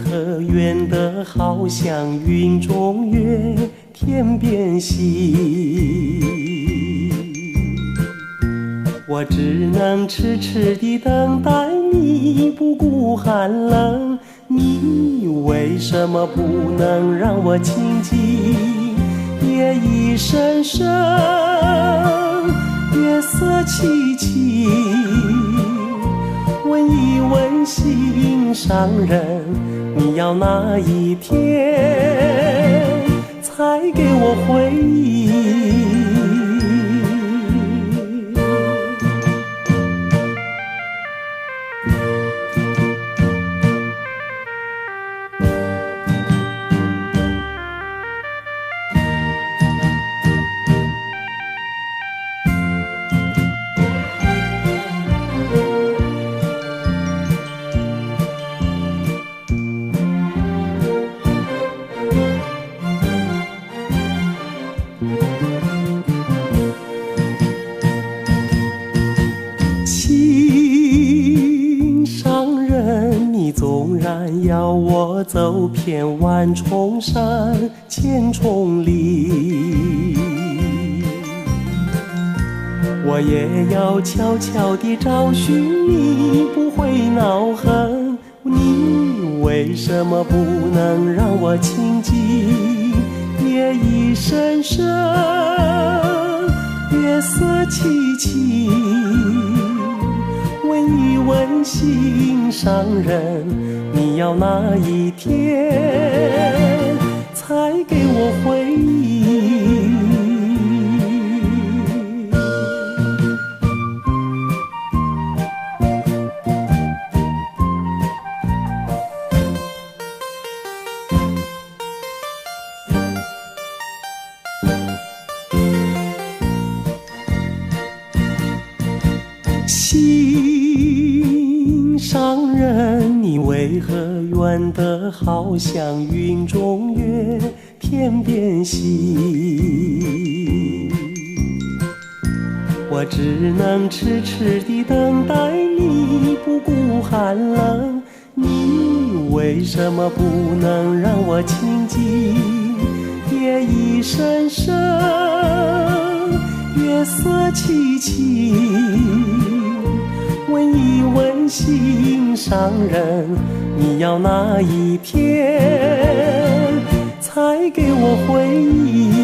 何远得好像云中月，天边星？我只能痴痴地等待你，不顾寒冷。你为什么不能让我亲近？夜已深深，月色凄凄。问一问心上人，你要哪一天才给我回应？心上人，你纵然要我走遍万重山千重岭，我也要悄悄地找寻你，不会恼恨。你为什么不能让我亲近？夜已深深，月色凄凄。问一问心上人，你要哪一天才给我回应？心上人，你为何远得好像云中月，天边星？我只能痴痴地等待你，不顾寒冷。你为什么不能让我亲近？夜已深深，月色凄凄。问一问心上人，你要哪一天才给我回应？